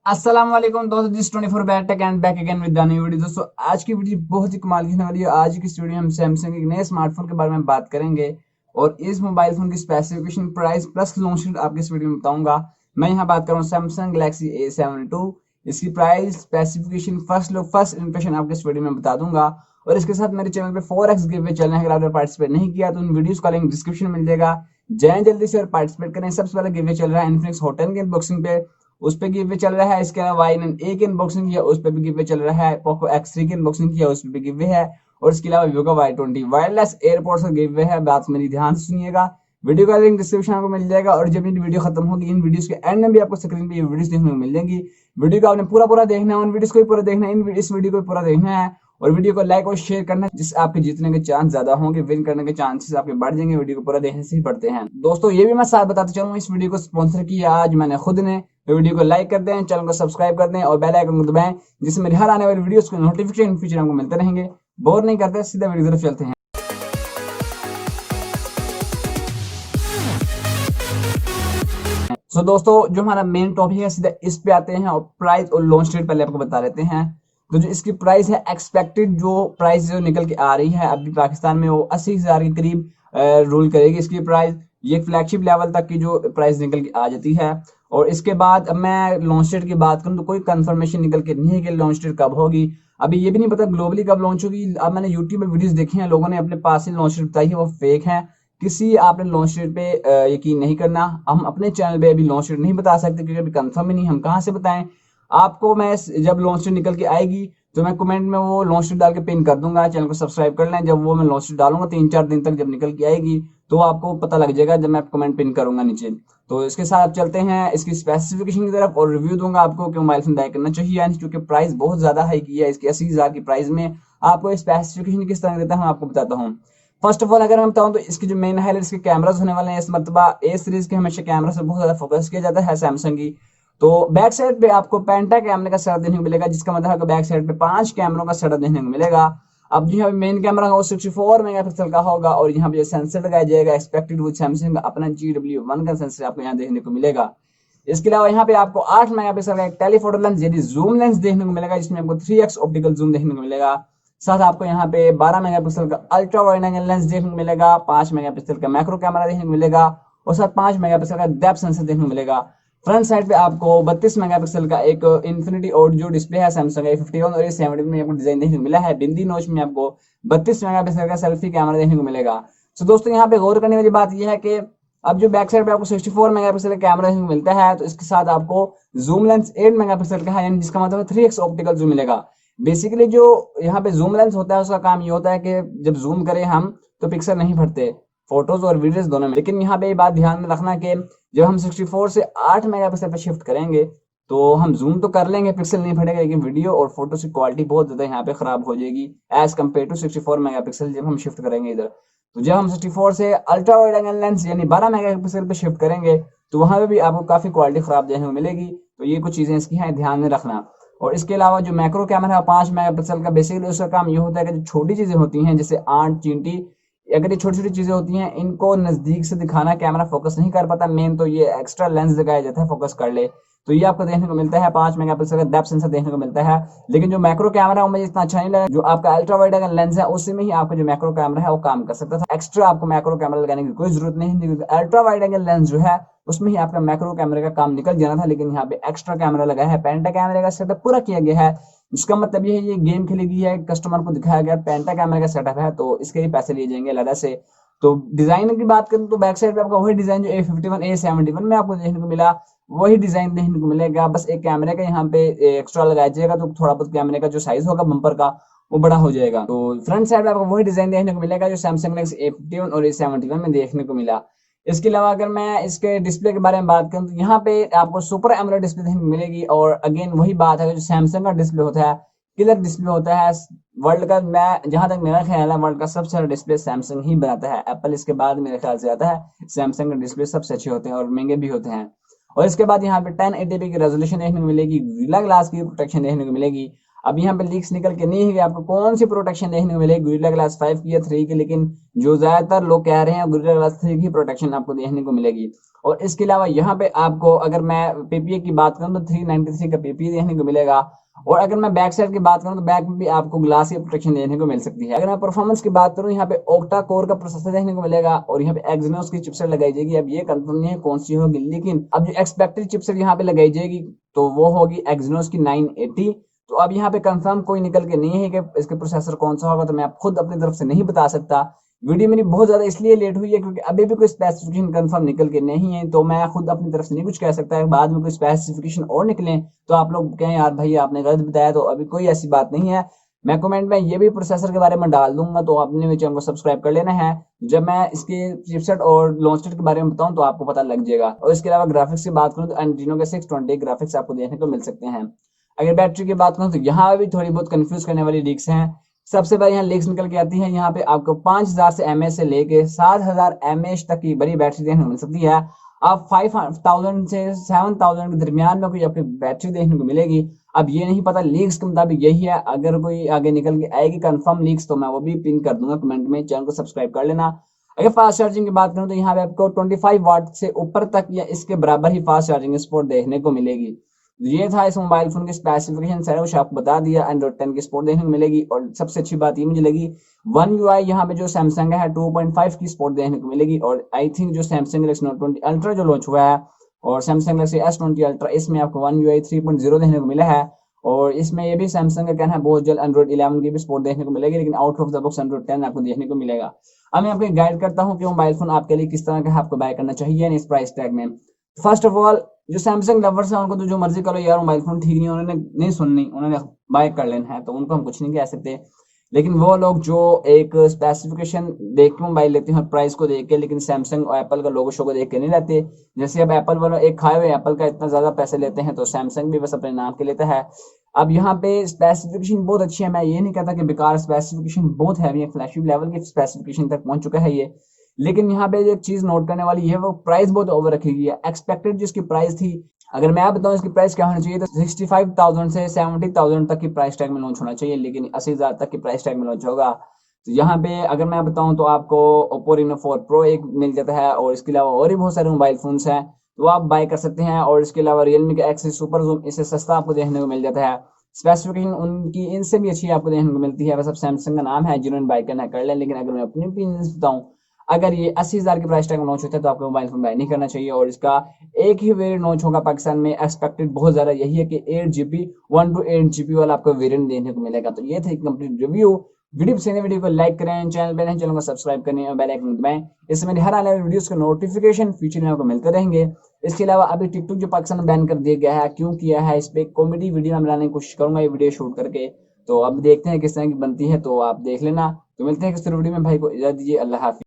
अस्सलामुअलैकुम दोस्तों, this 24 back tech and back again with new video. दोस्तों आज की वीडियो बहुत ही कमाल की होने वाली है। आज की इस वीडियो में हम सैमसंग के नए स्मार्टफोन के बारे में बात करेंगे और इस मोबाइल फोन की specification, price plus launch date आपके इस वीडियो में बताऊंगा। मैं यहाँ बात कर रहा हूँ सैमसंग गैलेक्सी A72। इसकी price, specification, first look, first impression आपके इस वीडियो में बता दूंगा। और इसके साथ मेरे चैनल पे 4x गिव अवे चल रहे हैं। अगर आपने पार्टिसिपेट नहीं किया तो उन वीडियोस का लिंक डिस्क्रिप्शन में मिल जाएगा, जाएं जल्दी से और पार्टिसिपेट करें। सबसे पहले गिव अवे चल रहा है इन्फिनिक्स होटल की अनबॉक्सिंग पे, उस पे गिव अवे चल रहा है। इसके अलावा Y9a की अनबॉक्सिंग किया, उस पे भी गिव अवे चल रहा है। पोको X3 की अनबॉक्सिंग किया, उस पे भी गिव अवे है। और इसके अलावा Vivo का Y20 वायरलेस एयरपोर्ट्स का गिव अवे है। बात मेरी ध्यान से सुनिएगा, वीडियो का लिंक डिस्क्रिप्शन में आपको मिल जाएगा। और जब ये वीडियो खत्म होगी, इन वीडियोस के एंड में भी आपको स्क्रीन पे ये वीडियोस देखने को मिल जाएंगी। वीडियो को आपने पूरा देखना है, उन वीडियोस को भी पूरा देखना है, इस वीडियो को भी पूरा देखना है। और वीडियो को लाइक और शेयर करना है, जिससे आपके जीतने के चांस ज्यादा होंगे, विन करने के चांसेस आपके बढ़ जाएंगे। वीडियो को पूरा देखने से ही बढ़ते हैं। दोस्तों ये भी मैं साथ बताते चलूं, इस वीडियो को स्पॉन्सर किया आज मैंने खुद ने। तो वीडियो को लाइक कर दें, चैनल को सब्सक्राइब कर दें और बेल आइकन को दबाएं, जिससे मेरी हर आने वाली वीडियोस के नोटिफिकेशन फ्यूचर आपको मिलते रहेंगे। बोर नहीं करते, सीधा वीडियो तरफ चलते हैं। सो दोस्तों, जो हमारा मेन टॉपिक है सीधा इस पे आते हैं और प्राइस और लॉन्च डेट पहले आपको बता देते हैं। तो जो इसकी प्राइस है, एक्सपेक्टेड जो प्राइस जो निकल के आ रही है अभी पाकिस्तान में, वो 80,000 के करीब रूल करेगी इसकी प्राइस। ये फ्लैगशिप लेवल तक की जो प्राइस निकल के आ जाती है। और इसके बाद अब मैं लॉन्च डेट की बात करूँ तो कोई कंफर्मेशन निकल के नहीं है कि लॉन्च डेट कब होगी। अभी ये भी नहीं पता ग्लोबली कब लॉन्च होगी। अब मैंने यूट्यूब पे वीडियोस देखी हैं, लोगों ने अपने पास से लॉन्च डेट बताई है, वो फेक है। किसी आपने लॉन्च डेट पे यकीन नहीं करना। हम अपने चैनल पे अभी लॉन्च डेट नहीं बता सकते क्योंकि अभी कंफर्म ही नहीं, हम कहाँ से बताएं आपको। मैं जब लॉन्च डेट निकल के आएगी तो मैं कमेंट में वो लॉन्च डेट डाल के पिन कर दूंगा। चैनल को सब्सक्राइब कर लें, जब वो मैं लॉन्च डेट डालूंगा 3-4 दिन तक जब निकल के आएगी तो आपको पता लग जाएगा जब मैं कमेंट पिन करूंगा नीचे। तो इसके साथ चलते हैं इसकी स्पेसिफिकेशन की तरफ और रिव्यू दूंगा आपको कि मोबाइल फोन बाय करना चाहिए या नहीं, क्योंकि प्राइस बहुत ज्यादा हाई की है इसकी। 80,000 की प्राइस में आपको स्पेसिफिकेशन किस तरह देता है आपको बताता हूँ। फर्स्ट ऑफ ऑल अगर मैं बताऊं तो इसकी जो मेन हाईलाइट इसके कैमरास होने वाले हैं। इस मर्तबा ए सीरीज के हमेशा कैमरा से बहुत ज्यादा फोकस किया जाता है सैमसंग की। तो बैक साइड पे आपको पेंटा कैमरे का सेटअप देखने को मिलेगा, जिसका मतलब है कि बैक साइड पे 5 कैमरों का सेटअप देखने को मिलेगा। अब जो यहाँ पे मेन कैमरा वो 64 मेगापिक्सल का होगा और यहाँ पे जो सेंसर लगाया जाएगा एक्सपेक्टेड वो सैमसंग का अपना GW1 का सेंसर आपको यहाँ देखने को मिलेगा। इसके अलावा यहाँ पे आपको 8 मेगापिक्सल का एक टेलीफोटो लेंस यानी जूम लेंस देखने को मिलेगा, जिसमें आपको 3x ऑप्टिकल जूम देखने को मिलेगा। साथ आपको यहाँ पे 12 मेगापिक्सल का अल्ट्रा वाइड एंगल लेंस देखने को मिलेगा, 5 मेगापिक्सल का मैक्रो कैमरा देखने को मिलेगा और साथ 5 मेगापिक्सल का डेप्थ सेंसर देखने को मिलेगा। फ्रंट साइड पे आपको 32 मेगापिक्सल का एक इन्फिनिटी ऑडियो डिस्प्ले है सैमसंग A51 और A71 में आपको डिजाइन देखने को मिला है। बिंदी नोच में आपको 32 मेगापिक्सल का सेल्फी कैमरा देखने को मिलेगा। तो दोस्तों यहाँ पे गौर करने वाली बात यह है कि अब जो बैक साइड पे आपको 64 मेगापिक्सल का कैमरा देखने को मिलता है, तो इसके साथ आपको जूम लेंस 8 मेगापिक्सल का है, यानी जिसका मतलब 3x ऑप्टिकल जूम मिलेगा। बेसिकली जो यहाँ पे जूम लेंस होता है उसका काम ये होता है कि जब जूम करें हम तो पिक्सल नहीं फटते फोटोज और वीडियोस दोनों में। लेकिन यहाँ पे ये बात ध्यान में रखना कि जब हम 64 से 8 मेगापिक्सल पे शिफ्ट करेंगे तो हम जूम तो कर लेंगे, पिक्सल नहीं फटेगा, लेकिन वीडियो और फोटो की क्वालिटी बहुत ज्यादा यहाँ पे खराब हो जाएगी एज कम्पेयर टू 64 मेगापिक्सल जब हम शिफ्ट करेंगे इधर। तो जब हम 64 से अल्ट्रा वाइड एंगल लेंस यानी 12 मेगापिक्सल पे शिफ्ट करेंगे तो वहां पे भी आपको काफी क्वालिटी खराब देखने को मिलेगी। तो ये कुछ चीजें इसकी हैं, ध्यान में रखना। और इसके अलावा जो मैक्रो कैमरा है 5 मेगापिक्सल का, बेसिकली उसका काम ये होता है कि जो छोटी चीजें होती हैं जैसे आंट चींटी, अगर ये छोटी छोटी चीजें होती हैं इनको नजदीक से दिखाना कैमरा फोकस नहीं कर पाता। मेन तो ये एक्स्ट्रा लेंस लगाया जाता है फोकस कर ले, तो ये आपको देखने को मिलता है। 5 मेगापिक्सल का डेप्थ सेंसर देखने को मिलता है। लेकिन जो मैक्रो कैमरा है वो मुझे इतना अच्छा नहीं लगा। जो आपका अल्ट्रा वाइड एंगल लेंस है उसी में ही आपका जो मैक्रो कैमरा है वो काम कर सकता था। एक्स्ट्रा आपको मैक्रो कैमरा लगाने की कोई जरूरत नहीं थी, क्योंकि अल्ट्रा वाइड एंगल लेंस जो है उसमें ही आपका मैक्रो कैमरे का काम निकल जाना था। लेकिन यहाँ पे एक्स्ट्रा कैमरा लगा है, पेंटा कैमरे का सेटअप पूरा किया गया है। इसका मतलब ये है ये गेम खेली गई है, कस्टमर को दिखाया गया पेंटा कैमरे का सेटअप है, तो इसके ही पैसे लिए जाएंगे अलग से। तो डिजाइन की बात करें तो बैक साइड पे आपका वही डिजाइन जो A51 A71 में आपको देखने को मिला, वही डिजाइन देखने को मिलेगा। बस एक कैमरे का यहाँ पे एक्स्ट्रा लगाया जाएगा, तो थोड़ा बहुत कैमरे का जो साइज होगा बम्पर का वो बड़ा हो जाएगा। तो फ्रंट साइड पे आपको वही डिजाइन देखने को मिलेगा जो सैमसंग गैलेक्सी A51 और A71 में देखने को मिला। इसके अलावा अगर मैं इसके डिस्प्ले के बारे में बात करूं तो यहाँ पे आपको सुपर एमोलेड डिस्प्ले देखने को मिलेगी। और अगेन वही बात है जो सैमसंग का डिस्प्ले होता है, किलर डिस्प्ले होता है वर्ल्ड का। मैं जहां तक मेरा ख्याल है वर्ल्ड का सबसे अच्छा डिस्प्ले सैमसंग ही बनाता है, एप्पल इसके बाद मेरे ख्याल से आता है। सैमसंग का डिस्प्ले सबसे अच्छे होते हैं और महंगे भी होते हैं। और इसके बाद यहाँ पे 1080p की रेजोल्यूशन देखने को मिलेगी, गोरिल्ला ग्लास की प्रोटेक्शन देखने को मिलेगी। अब यहाँ पे लीक्स निकल के नहीं है कि आपको कौन सी प्रोटेक्शन देखने को मिलेगी, गोरिल्ला ग्लास 5 की या 3 की, लेकिन जो ज्यादातर लोग कह रहे हैं गोरिल्ला ग्लास 3 की प्रोटेक्शन आपको देखने को मिलेगी। और इसके अलावा यहाँ पे आपको अगर मैं पीपीए की बात करूँ तो 393 का पीपीए देखने को मिलेगा। और अगर मैं बैक साइड की बात करूँ तो बैक में भी आपको ग्लास की प्रोटेक्शन देखने को मिल सकती है। अगर मैं परफॉर्मेंस की बात करूँ, यहाँ पे ओक्टा कोर का प्रोसेसर देखने को मिलेगा और यहाँ पे एक्सिनोस की चिपसेट लगाई जाएगी। अब ये कंफर्म नहीं है कौन सी होगी, लेकिन अब जो एक्सपेक्टेड चिपसेट यहाँ पे लगाई जाएगी तो वो होगी एक्सिनोस की 980। तो अब यहाँ पे कंफर्म कोई निकल के नहीं है कि इसके प्रोसेसर कौन सा होगा, तो मैं आप खुद अपनी तरफ से नहीं बता सकता। वीडियो मेरी बहुत ज्यादा इसलिए लेट हुई है क्योंकि अभी भी कोई स्पेसिफिकेशन कंफर्म निकल के नहीं है, तो मैं खुद अपनी तरफ से नहीं कुछ कह सकता है। बाद में कोई स्पेसिफिकेशन और निकले तो आप लोग कहें यार भाई आपने गलत बताया, तो अभी कोई ऐसी बात नहीं है। मैं कमेंट में ये भी प्रोसेसर के बारे में डाल दूंगा, तो आपने मेरे चैनल को सब्सक्राइब कर लेना है। जब मैं इसके चिपसेट और लॉन्चर के बारे में बताऊं तो आपको पता लग जाएगा। और इसके अलावा ग्राफिक्स की बात करूं तो एंड्रीनो के 620 ग्राफिक्स आपको देखने को मिल सकते हैं। अगर बैटरी की बात करूं तो यहाँ भी थोड़ी बहुत कंफ्यूज करने वाली लीक्स हैं। सबसे पहले यहाँ लीक्स निकल के आती है, यहाँ पे आपको 5000 से एमएच से लेके 7000 एमएच तक की बड़ी बैटरी देखने को मिल सकती है। आप 5000 से 7000 के दरमियान में कोई आपकी बैटरी देखने को मिलेगी। अब ये नहीं पता, लीक्स के मुताबिक यही है। अगर कोई आगे निकल के आएगी कंफर्म लीक्स तो मैं वो भी पिन कर दूंगा कमेंट में। चैनल को सब्सक्राइब कर लेना। अगर फास्ट चार्जिंग की बात करूं तो यहाँ पे आपको 25 वाट से ऊपर तक या इसके बराबर ही फास्ट चार्जिंग सपोर्ट देखने को मिलेगी। ये था इस मोबाइल फोन के स्पेसिफिकेशन, सारा कुछ आपको बता दिया। एंड्रॉइड 10 की सपोर्ट देखने को मिलेगी और सबसे अच्छी बात ये मुझे लगी वन यूआई यहाँ पे जो सैमसंग है 2.5 की सपोर्ट देखने को मिलेगी। और आई थिंक जो सैमसंग गैलेक्सी नोट 20 अल्ट्रा जो लॉन्च हुआ है और सैमसंग गैलेक्सी S20 अल्ट्रा, इसमें आपको वन यूआई 3.0 देखने को मिला है। और इसमें ये भी सैमसंग का कहना है बहुत जल्द एंड्रॉइड 11 की भी सपोर्ट देखने को मिलेगी, लेकिन out of the box Android 10 आपको देखने को मिलेगा। अब मैं आपको गाइड करता हूँ कि मोबाइल फोन आपके लिए किस तरह का आपको बाय करना चाहिए इस प्राइस टैग में। फर्स्ट ऑफ ऑल, जो सैमसंग लवर्स है उनको तो जो मर्जी करो यार, मोबाइल फोन ठीक नहीं, उन्होंने नहीं सुननी, उन्होंने बाय कर लेना है, तो उनको हम कुछ नहीं कह सकते। लेकिन वो लोग जो एक स्पेसिफिकेशन देख के मोबाइल लेते हैं और प्राइस को देख के, लेकिन सैमसंग और एप्पल का लोगो शो को देख के नहीं लेते। जैसे अब एप्पल वालों एक खाए हुए एप्पल का इतना ज्यादा पैसे लेते हैं, तो सैमसंग भी बस अपने नाम के लेता है। अब यहाँ पे स्पेसिफिकेशन बहुत अच्छी है, मैं ये नहीं कहता कि बेकार, स्पेसिफिकेशन बहुत हैवी है, फ्लैगशिप लेवल की स्पेसिफिकेशन तक पहुंच चुका है ये। लेकिन यहाँ पे एक चीज नोट करने वाली है, वो प्राइस बहुत ओवर रखी गई है। एक्सपेक्टेड जिसकी प्राइस थी, अगर मैं आप बताऊं इसकी प्राइस क्या होनी चाहिए, तो 65,000 से 70,000 तक की प्राइस टैग में लॉन्च होना चाहिए, लेकिन 80,000 तक की प्राइस टैग में लॉन्च होगा। तो यहाँ पे अगर मैं बताऊं तो आपको Oppo Reno 4 Pro एक मिल जाता है, और इसके अलावा और भी बहुत सारे मोबाइल फोन्स हैं तो आप बाय कर सकते हैं। और इसके अलावा Realme का Axis सुपर जूम इससे सस्ता आपको देखने को मिल जाता है। स्पेसिफिकेशन उनकी इनसे भी अच्छी आपको देखने को मिलती है। बस अब सैमसंग का नाम है, जिन्होंने बाय करना कर लें। लेकिन अगर मैं अपनी ओपिनियन बताऊं, अगर ये 80,000 की प्राइस टैग में लॉन्च होता है तो आपको मोबाइल फोन बाय नहीं करना चाहिए। और इसका एक ही वेरिएंट लॉन्च होगा पाकिस्तान में, एक्सपेक्टेड बहुत ज्यादा यही है कि 8GB 1 to 8GB वाला आपको वेरिएंट देखने को मिलेगा। तो ये थी कंप्लीट रिव्यू। वीडियो पसंद है वीडियो को लाइक करें, चैनल पे नए चैनल को सब्सक्राइब करें और बेल आइकन दबाएं। इससे मेरे हर आने वाली वीडियोस के नोटिफिकेशन फ्यूचर में आपको मिलते रहेंगे। इसके अलावा अभी टिकटॉक जो पाकिस्तान में बैन कर दिया गया है, क्यों किया है, इस पे कॉमेडी वीडियो में बनाने की कोशिश करूंगा ये वीडियो शूट करके। तो अब देखते हैं किस तरह की बनती है, तो आप देख लेना। तो मिलते हैं किस वीडियो में, भाई को इजाजत दीजिए, अल्लाह हाफिज।